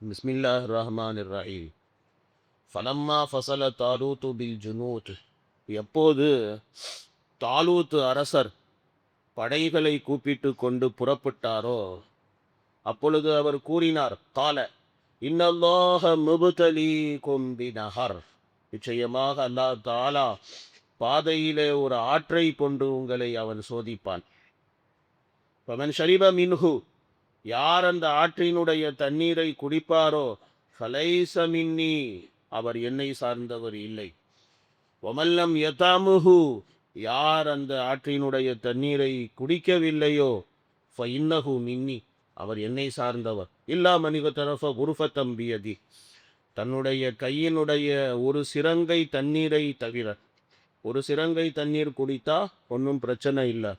பிஸ்மில்லாஹ் Rahman Rahim. ஃபலம்மா ஃபசல தாலூத்து bill ஜுனூத். எப்போது தாலூத் அரசர் படைகளை கூப்பிட்டு கொண்டு புறப்பட்டாரோ அப்பொழுது அவர் கூறினார், கால இன்னல்லாஹ முபுதலீகும் பிநஹர். நிச்சயமாக அல்லாஹ் தாலா பாதையிலே ஒரு ஆற்றை கொண்டு உங்களை அவன் சோதிப்பான். ஃபமன் ஷரிப மின்ஹு. யார் அந்த ஆற்றினுடைய தண்ணீரை குடிப்பாரோ ஃபலைஸ மின்னி. அவர் என்னை சார்ந்தவர் இல்லை. ஒமல்லம் யதாமுஹு. யார் அந்த ஆற்றினுடைய தண்ணீரை குடிக்கவில்லையோ ஃபஇன்னஹு மின்னி. அவர் என்னை சார்ந்தவர். இல்லா மனித தரஃப குருஃபத்தம் பியதி. தன்னுடைய கையினுடைய ஒரு சிரங்கை தண்ணீரை தவிர. ஒரு சிரங்கை தண்ணீர் குடித்தா ஒன்றும் பிரச்சனை இல்லை,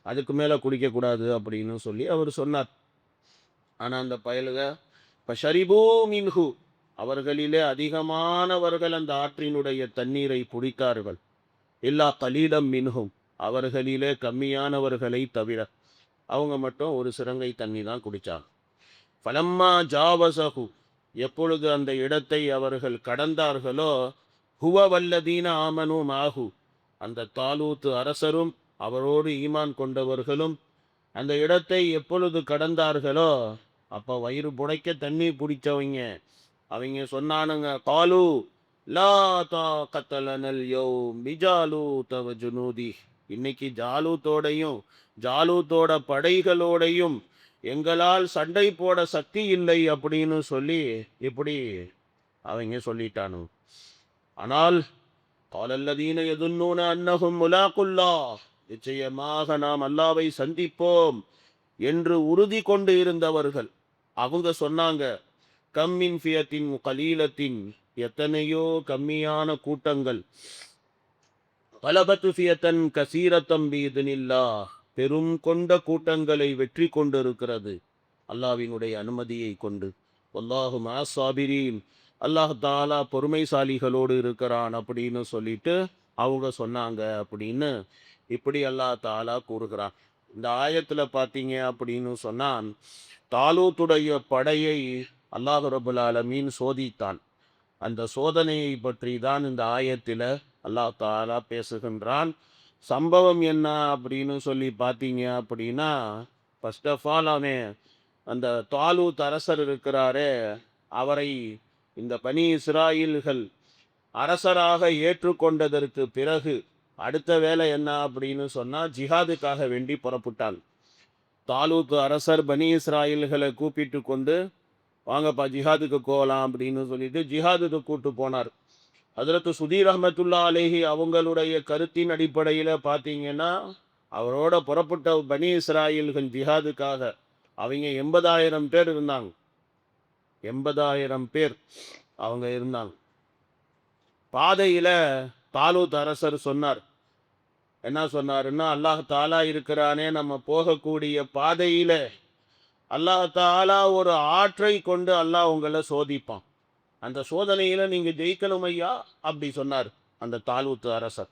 அதுக்கு மேலே குடிக்கக்கூடாது அப்படின்னு சொல்லி அவர் சொன்னார். ஆனால் அந்த பயலுக பஷரிபூ மின்ஹு. அவர்களிலே அதிகமானவர்கள் அந்த ஆற்றினுடைய தண்ணீரை குடித்தார்கள். இல்லா கலீலம் மின்ஹும். அவர்களிலே கம்மியானவர்களை தவிர. அவங்க மட்டும் ஒரு சிறங்கை தண்ணி தான் குடித்தாங்க. ஃபலம்மா ஜாவசஹு. எப்பொழுது அந்த இடத்தை அவர்கள் கடந்தார்களோ ஹுவ வல்லதீன ஆமனு மாஹு. அந்த தாலூத்து அரசரும் அவரோடு ஈமான் கொண்டவர்களும் அந்த இடத்தை எப்பொழுது கடந்தார்களோ அப்போ வயிறு புடைக்க தண்ணி பிடிச்சவங்க அவங்க சொன்னானுங்க, காலு லா தா கத்தலனல் யோ பிஜாலு தவ ஜுனூதி. இன்னைக்கு ஜாலூத்தோடையும் ஜாலூத்தோட படைகளோடையும் எங்களால் சண்டை போட சக்தி இல்லை அப்படின்னு சொல்லி இப்படி அவங்க சொல்லிட்டானு. ஆனால் காலல்லதீன எதுன்னூன அன்னஹும் முலாக்குல்லா. நிச்சயமாக நாம் அல்லாவை சந்திப்போம் என்று உறுதி கொண்டு இருந்தவர்கள் அவங்க சொன்னாங்க, கம்மின் ஃபியத்தின் கலீலத்தின். எத்தனையோ கம்மியான கூட்டங்கள் பலபத்து ஃபியத்தன் கசீரத்தம் பீதுனில்லா. பெரும் கொண்ட கூட்டங்களை வெற்றி கொண்டிருக்கிறது அல்லாவினுடைய அனுமதியை கொண்டு. வல்லாஹு மஅஸ்ஸாபிரீன். அல்லாஹ் தாலா பொறுமைசாலிகளோடு இருக்கிறான் அப்படின்னு சொல்லிட்டு அவங்க சொன்னாங்க அப்படின்னு இப்படி அல்லாஹ் தாலா கூறுகிறான். இந்த ஆயத்தில் பார்த்தீங்க அப்படின்னு சொன்னான், தாலூத்துடைய படையை அல்லாஹ் ரபுல் ஆலமீன் சோதித்தான். அந்த சோதனையை பற்றி தான் இந்த ஆயத்தில் அல்லாஹ் தாலா பேசுகின்றான். சம்பவம் என்ன அப்படின்னு சொல்லி பார்த்தீங்க அப்படின்னா, ஃபர்ஸ்ட் ஆஃப் ஆல் அவன் அந்த தாலூத் அரசர் இருக்கிறாரே அவரை இந்த பனி இஸ்ராயில்கள் அரசராக ஏற்றுக்கொண்டதற்கு பிறகு அடுத்த வேலை என்ன அப்படின்னு சொன்னால் ஜிஹாதுக்காக வேண்டி புறப்பட்டான். தாலூத் அரசர் பனி இஸ்ராயில்களை கூப்பிட்டு கொண்டு வாங்கப்பா ஜிஹாதுக்கு போகலாம் அப்படின்னு சொல்லிட்டு ஜிஹாதுக்கு கூப்பிட்டு போனார். ஹஜ்ரத் சுதீர் ரஹ்மத்துல்லா அலைஹி அவங்களுடைய கருத்தின் அடிப்படையில் பார்த்தீங்கன்னா அவரோட புறப்பட்ட பனி இஸ்ராயில்கள் ஜிஹாதுக்காக அவங்க 80,000 பேர் இருந்தாங்க. 80,000 பேர் அவங்க இருந்தாங்க. பாதையில் தாலூத் அரசர் சொன்னார், என்ன சொன்னாருன்னா, அல்லாஹ் தாலா இருக்கிறானே, நம்ம போகக்கூடிய பாதையில அல்லாஹ் தாலா ஒரு ஆற்றை கொண்டு அல்லாஹ் உங்களை சோதிப்பான். அந்த சோதனையில நீங்க ஜெயிக்கணும் ஐயா அப்படி சொன்னார் அந்த தாலூத் அரசர்.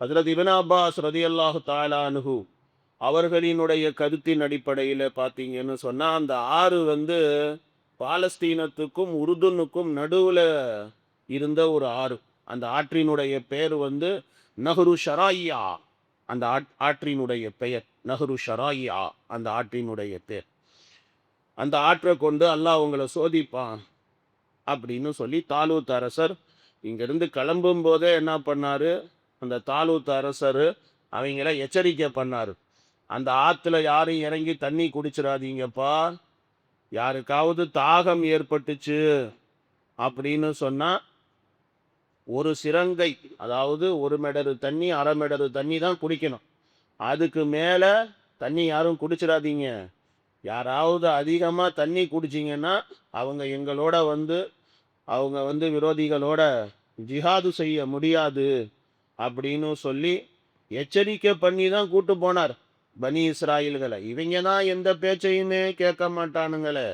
ஹஜ்ரத் இப்னு அப்பாஸ் ரலியல்லாஹு தஆலா அன்ஹு அவர்களினுடைய கருத்தின் அடிப்படையில் பார்த்தீங்கன்னு சொன்னால் அந்த ஆறு பாலஸ்தீனத்துக்கும் உருதுனுக்கும் நடுவில் இருந்த ஒரு ஆறு. அந்த ஆற்றினுடைய பெயர் நஹ்ரு ஷராயியா. அந்த ஆற்றினுடைய பெயர் நஹ்ரு ஷராயியா. அந்த ஆற்றினுடைய பேர். அந்த ஆற்றை கொண்டு அல்லாஹ் உங்களை சோதிப்பான் அப்படின்னு சொல்லி தாலூத் அரசர் இங்கிருந்து கிளம்பும் போதே என்ன பண்ணாரு, அந்த தாலூத் அரசர் அவங்கள எச்சரிக்கை பண்ணாரு, அந்த ஆற்றுல யாரும் இறங்கி தண்ணி குடிச்சிடாதீங்கப்பா. யாருக்காவது தாகம் ஏற்பட்டுச்சு அப்படின்னு சொன்னால் ஒரு சிரங்கை, அதாவது ஒரு மெடரு தண்ணி, அரை மெடரு தண்ணி தான் குடிக்கணும். அதுக்கு மேலே தண்ணி யாரும் குடிச்சிடாதீங்க. யாராவது அதிகமாக தண்ணி குடிச்சிங்கன்னா அவங்க எங்களோட அவங்க விரோதிகளோட ஜிஹாது செய்ய முடியாது அப்படின்னு சொல்லி எச்சரிக்கை பண்ணி தான் கூட்டு போனார் பனி இஸ்ராயில்களை. இவங்க தான் எந்த பேச்சையுமே கேட்க மாட்டானுங்களே,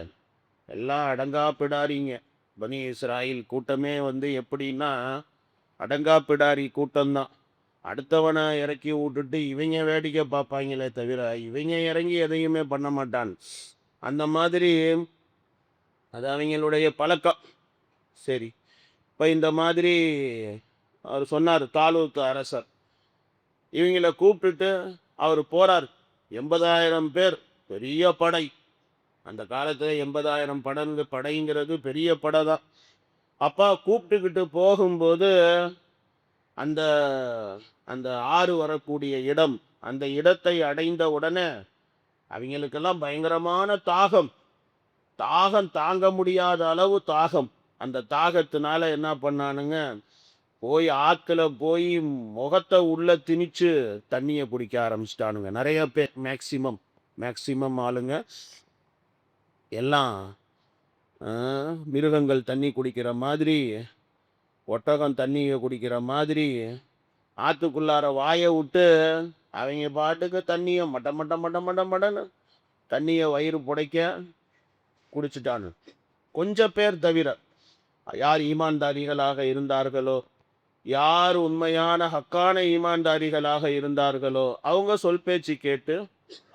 எல்லாம் அடங்கா பிடாரிங்க. பனி இஸ்ராயில் கூட்டமே எப்படின்னா அடங்கா பிடாரி கூட்டம்தான். அடுத்தவனை இறக்கி விட்டுட்டு இவங்க வேடிக்கை பார்ப்பாங்களே தவிர இவங்க இறங்கி எதையுமே பண்ண மாட்டான். அந்த மாதிரி அது அவங்களுடைய பழக்கம். சரி, இப்போ இந்த மாதிரி அவர் சொன்னார் தாலூத் அரசர். இவங்கள கூப்பிட்டுட்டு அவர் போறார். 80,000 பேர், பெரிய படை. அந்த காலத்துல 80,000 படைங்கிறது பெரிய படை தான். அப்பா கூப்பிட்டுக்கிட்டு போகும்போது அந்த அந்த ஆறு வரக்கூடிய இடம், அந்த இடத்தை அடைந்த உடனே அவங்களுக்கெல்லாம் பயங்கரமான தாகம். தாகம் தாங்க முடியாத அளவு தாகம். அந்த தாகத்தினால என்ன பண்ணானுங்க, போய் ஆத்துல போய் முகத்தை உள்ள திணிச்சு தண்ணியை குடிக்க ஆரம்பிச்சிட்டானுங்க. நிறைய பேர், மேக்சிமம் மேக்சிமம் ஆளுங்க எல்லாம் மிருகங்கள் தண்ணி குடிக்கிற மாதிரி, ஒட்டகம் தண்ணியை குடிக்கிற மாதிரி ஆத்துக்குள்ளார வாயை விட்டு அவங்க பாட்டுக்கு தண்ணியை மட்ட மட்ட மட்ட மட்ட மடன்னு தண்ணியை வயிறு புடைக்க குடிச்சிட்டானு. கொஞ்சம் பேர் தவிர யார் ஈமான்தாரிகளாக இருந்தார்களோ, யார் உண்மையான ஹக்கான ஈமான்தாரிகளாக இருந்தார்களோ, அவங்க சொல் பேச்சு கேட்டு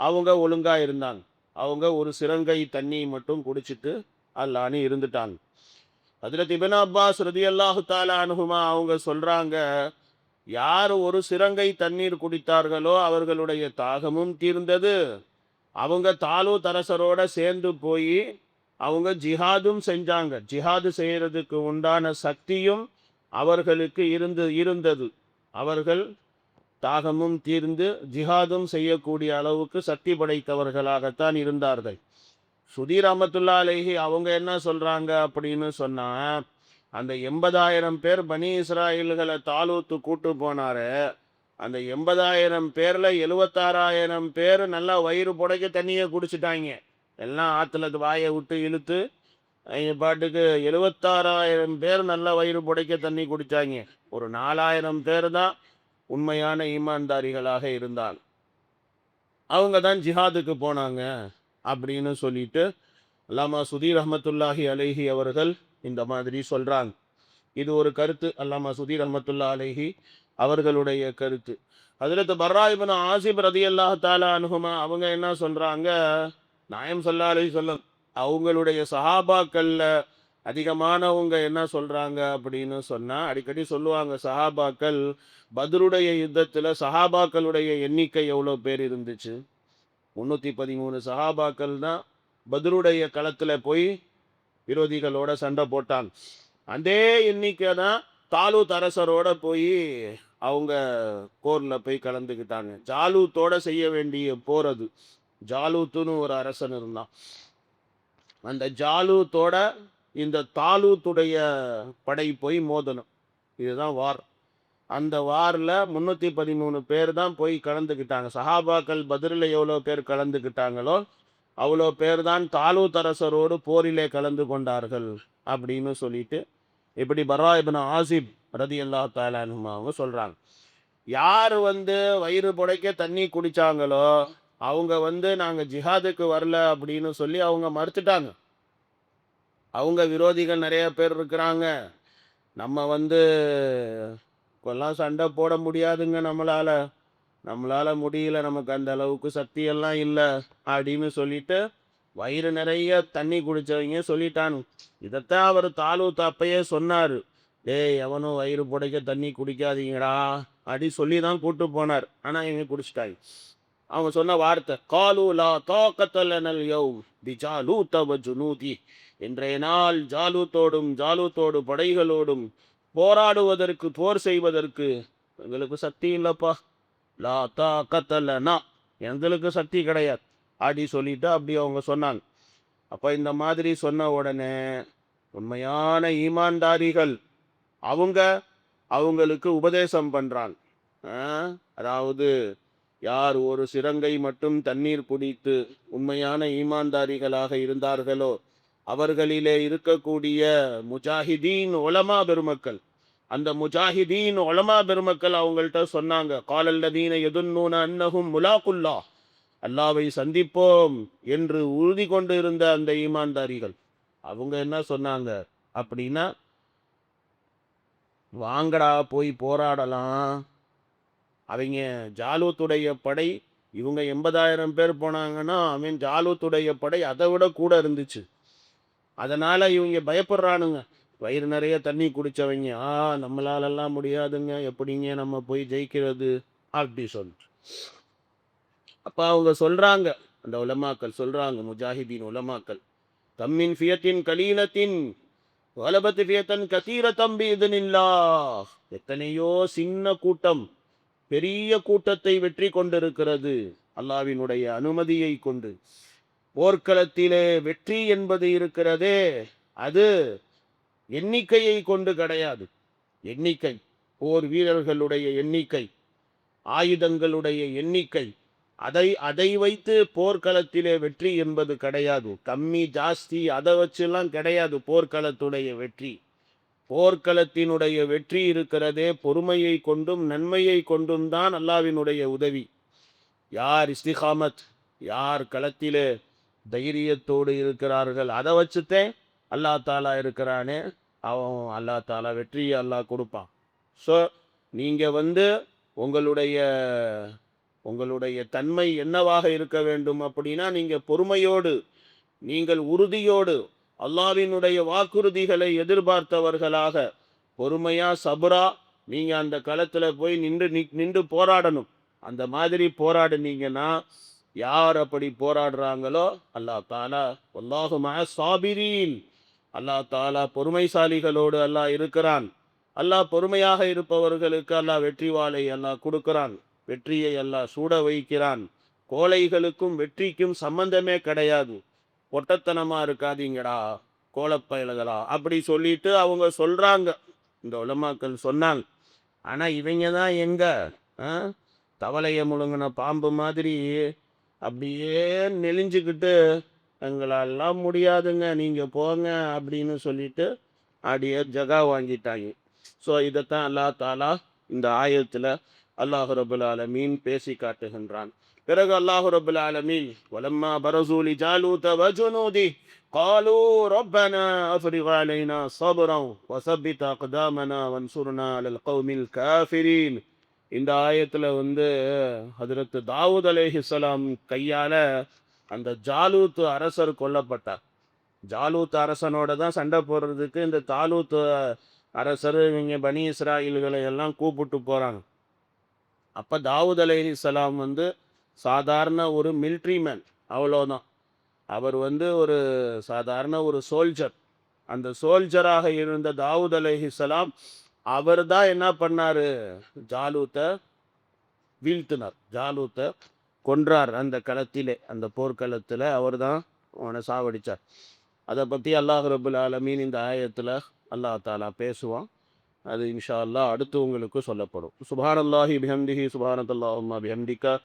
அவங்க ஒழுங்கா இருந்தாங்க. அவங்க ஒரு சிறங்கை தண்ணி மட்டும் குடிச்சிட்டு அல்லான்னு இருந்துட்டாங்க. ஹஜ்ரத் இப்னு அப்பாஸ் ரலியல்லாஹு தஆலா அன்ஹுமா அவங்க சொல்றாங்க, யார் ஒரு சிறங்கை தண்ணீர் குடித்தார்களோ அவர்களுடைய தாகமும் தீர்ந்தது. அவங்க தாலூத் அரசரோட சேர்ந்து போய் அவங்க ஜிஹாதும் செஞ்சாங்க. ஜிஹாது செய்யறதுக்கு உண்டான சக்தியும் அவர்களுக்கு இருந்தது. அவர்கள் தாகமும் தீர்ந்து ஜிஹாதும் செய்யக்கூடிய அளவுக்கு சக்தி படைத்தவர்களாகத்தான் இருந்தார்கள். சுதீர் ரஹ்மத்துல்லா அலைஹி அவங்க என்ன சொல்றாங்க அப்படின்னு சொன்னா, அந்த 80,000 பேர் பனி இஸ்ராயல்களை தாலூத்து கூட்டு போனாரு. அந்த 80,000 பேர்ல 76,000 பேர் நல்லா வயிறு புடைக்க தண்ணியை குடிச்சிட்டாங்க. எல்லாம் ஆத்துல வாயை விட்டு இழுத்து அவங்க பாட்டுக்கு 76,000 பேர் நல்லா வயிறு புடைக்க தண்ணி குடிச்சாங்க. ஒரு 4,000 பேர் தான் உண்மையான ஈமான்தாரிகளாக இருந்தாங்க. அவங்க தான் ஜிஹாதுக்கு போனாங்க அப்படின்னு சொல்லிட்டு அல்லாமா சுதீர் ரஹ்மத்துல்லாஹி அலைஹி அவர்கள் இந்த மாதிரி சொல்றாங்க. இது ஒரு கருத்து, அல்லாமா சுதீர் ரஹ்மத்துல்லா அலைஹி அவர்களுடைய கருத்து. ஹஜ்ரத் பர்ரா இப்னு ஆசிப் ரலியல்லாஹு தஆலா அன்ஹுமா அவங்க என்ன சொல்றாங்க, நாயம் ஸல்லல்லாஹு அலைஹி வஸல்லம் அவங்களுடைய சஹாபாக்கள்ல அதிகமானவங்க என்ன சொல்றாங்க அப்படின்னு சொன்னா, அடிக்கடி சொல்லுவாங்க சஹாபாக்கள், பத்ருடைய யுத்தத்துல சஹாபாக்களுடைய எண்ணிக்கை எவ்வளோ பேர் இருந்துச்சு? 313 சஹாபாக்கள் தான் பத்ருடைய களத்துல போய் விரோதிகளோட சண்டை போட்டாங்க. அதே எண்ணிக்கை தான் தாலூத் அரசரோட போய் அவங்க போர்ல போய் கலந்துக்கிட்டாங்க. ஜாலூத்தோட செய்ய வேண்டிய போர் அது. ஜாலூத்துன்னு ஒரு அரசன் இருந்தான். அந்த ஜாலூத்தோட இந்த தாலூத்துடைய படை போய் மோதணும். இதுதான் வார். அந்த வாரில் 313 பேர் தான் போய் கலந்துக்கிட்டாங்க. சஹாபாக்கள் பத்ரில் எவ்வளோ பேர் கலந்துக்கிட்டாங்களோ அவ்வளோ பேர் தான் தாலூத் அரசரோடு போரிலே கலந்து கொண்டார்கள் அப்படின்னு சொல்லிட்டு இப்படி பர்ரா இப்னு ஆசிப் ரலியல்லாஹு தஆலா அன்ஹு அவங்க சொல்கிறாங்க. யார் வயிறு புடைக்க தண்ணி குடித்தாங்களோ அவங்க நாங்கள் ஜிஹாதுக்கு வரல அப்படின்னு சொல்லி அவங்க மறுத்துட்டாங்க. அவங்க விரோதிகள் நிறைய பேர் இருக்கிறாங்க. நம்ம இப்போல்லாம் சண்டை போட முடியாதுங்க, நம்மளால முடியல, நமக்கு அந்த அளவுக்கு சக்தியெல்லாம் இல்லை அப்படின்னு சொல்லிட்டு வயிறு நிறைய தண்ணி குடித்தவங்க சொல்லிட்டானு. இதைத்தான் அவர் தாலூத் அப்பயே சொன்னார், டேய் எவனும் வயிறு புடைக்க தண்ணி குடிக்காதீங்கடா அப்படி சொல்லி தான் கூட்டு போனார். ஆனால் இவங்க குடிச்சிட்டாங்க. அவங்க சொன்ன வார்த்தை காலு லா தாக்கத்தலனல் யௌம் பிஜாலூத வஜுனூதி, இன்றைய நாள் ஜாலூத்தோடு படைகளோடும் போராடுவதற்கு, போர் செய்வதற்கு எங்களுக்கு சக்தி இல்லைப்பா. லா தாக்கத்தலனா, எங்களுக்கு சக்தி கிடையாது அப்படி சொல்லிட்டு அப்படி அவங்க சொன்னாங்க. அப்போ இந்த மாதிரி சொன்ன உடனே உண்மையான ஈமான்தாரிகள் அவங்களுக்கு உபதேசம் பண்றாங்க. அதாவது யார் ஒரு சிறங்கை மட்டும் தண்ணீர் குடித்து உண்மையான ஈமான்தாரிகளாக இருந்தார்களோ அவர்களிலே இருக்கக்கூடிய முஜாஹிதீன் உலமா பெருமக்கள், அந்த முஜாஹிதீன் உலமா பெருமக்கள் அவங்கள்ட்ட சொன்னாங்க, காலல்லதீன யதுன்னூன அன்னஹும் முலாக்குல்லா, அல்லாவை சந்திப்போம் என்று உறுதி கொண்டு இருந்த அந்த ஈமான்தாரிகள் அவங்க என்ன சொன்னாங்க அப்படின்னா, வாங்கடா போய் போராடலாம். அவங்க ஜாலூத்துடைய படை, இவங்க 80,000 பேர் போனாங்கன்னா அவன் ஜாலூத்துடைய படை அதை விட கூட இருந்துச்சு. அதனால இவங்க பயப்படுறானுங்க. வயிறு நிறைய தண்ணி குடிச்சவங்க, நம்மளாலெல்லாம் முடியாதுங்க, எப்படிங்க நம்ம போய் ஜெயிக்கிறது அப்படி சொல்லிட்டு. அப்ப அவங்க சொல்றாங்க, அந்த உலமாக்கள் சொல்றாங்க, முஜாஹிதீன் உலமாக்கள், தம்மின் ஃபியத்தின் கலீலத்தின் வலபத்து ஃபியத்தன் கதீரத்தம் பிஇذنில்லாஹ். எத்தனையோ சின்ன கூட்டம் பெரிய கூட்டத்தை வெற்றி கொண்டிருக்கிறது அல்லாஹ்வினுடைய அனுமதியை கொண்டு. போர்க்களத்திலே வெற்றி என்பது இருக்கிறதே, அது எண்ணிக்கையை கொண்டு கிடையாது. எண்ணிக்கை, போர் வீரர்களுடைய எண்ணிக்கை, ஆயுதங்களுடைய எண்ணிக்கை, அதை அதை வைத்து போர்க்களத்திலே வெற்றி என்பது கிடையாது. கம்மி ஜாஸ்தி அதை வச்செல்லாம் கிடையாது போர்க்களத்துடைய வெற்றி. போர்க்களத்தினுடைய வெற்றி இருக்கிறதே பொறுமையை கொண்டும் நன்மையை கொண்டும் தான் அல்லாஹ்வினுடைய உதவி. யார் இஸ்திகாமத், யார் களத்திலே தைரியத்தோடு இருக்கிறார்கள், அதை வச்சுத்தே அல்லா தாலா இருக்கிறானே, அவன் அல்லா தாலா வெற்றியை அல்லாஹ் கொடுப்பான். ஸோ நீங்கள் உங்களுடைய உங்களுடைய தன்மை என்னவாக இருக்க வேண்டும் அப்படின்னா, நீங்கள் பொறுமையோடு, நீங்கள் உறுதியோடு, அல்லாஹ்வினுடைய வாக்குறுதிகளை எதிர்பார்த்தவர்களாக பொறுமையா சபுரா நீங்கள் அந்த களத்தில் போய் நின்று போராடணும். அந்த மாதிரி போராடுனீங்கன்னா, யார் அப்படி போராடுறாங்களோ அல்லாஹ் தாலா வல்லாஹு மஅ ஸாபிரீன், அல்லாஹ் தாலா பொறுமைசாலிகளோடு அல்லாஹ் இருக்கிறான். அல்லாஹ் பொறுமையாக இருப்பவர்களுக்கு அல்லாஹ் வெற்றி வாளை அல்லாஹ் கொடுக்கிறான், வெற்றியை அல்லாஹ் சூட வைக்கிறான். கோழைகளுக்கும் வெற்றிக்கும் சம்பந்தமே கிடையாது. பொட்டத்தனமா இருக்காதீங்கடா கோலப்பயல்களா அப்படி சொல்லிட்டு அவங்க சொல்றாங்க, இந்த உலமாக்கள் சொன்னாங்க. ஆனா இவங்க தான் எங்க தவளையை முழுங்கின பாம்பு மாதிரி அப்படியே நெளிஞ்சுக்கிட்டு, எங்களெல்லாம் முடியாதுங்க நீங்க போங்க அப்படின்னு சொல்லிட்டு அப்படியே ஜகா வாங்கிட்டாங்க. ஸோ இதைத்தான் அல்லாஹ் தாலா இந்த ஆயத்தில் அல்லாஹ் ரபுல் ஆலமீன் பேசி காட்டுகின்றான். பிறகு அல்லாஹ் ரபுல் ஆலமீன் வலம்மா பரசூலி ஜாலூத வஜுனூதி காலூ ரப்பனா அஃப்ரிக் அலைனா ஸப்ரன் வஸப்பித் அக்தாமனா வன்சுர்னா அலல் கௌமில் காஃபிரீன். இந்த ஆயத்தில் ஹஜ்ரத் தாவூத் அலைஹிஸ்ஸலாம் கையால் அந்த ஜாலூத் அரசர் கொல்லப்பட்டார். ஜாலூத் அரசனோட தான் சண்டை போடுறதுக்கு இந்த தாலூத் அரசர் இவங்க பனி இஸ்ராயில்களை எல்லாம் கூப்பிட்டு போகிறாங்க. அப்போ தாவூத் அலைஹிஸ்ஸலாம் சாதாரண ஒரு மிலிட்ரி மேன், அவ்வளோதான். அவர் ஒரு சாதாரண ஒரு சோல்ஜர். அந்த சோல்ஜராக இருந்த தாவூத் அலைஹிஸ்ஸலாம் அவர் தான் என்ன பண்ணார், ஜாலூத்தை வீழ்த்தினார், ஜாலூத்தை கொன்றார். அந்த களத்திலே, அந்த போர்க்களத்தில் அவர் தான் அவனை சாவடித்தார். அதை பற்றி அல்லாஹ் ரபுல் ஆலமீன் இந்த ஆயத்தில் அல்லாஹ் தாலா பேசுவான். அது இன்ஷா அல்லாஹ் அடுத்து உங்களுக்கு சொல்லப்படும். சுப்ஹானல்லாஹி பிஹம்திஹி சுப்ஹானல்லாஹும்ம பிஹம்திக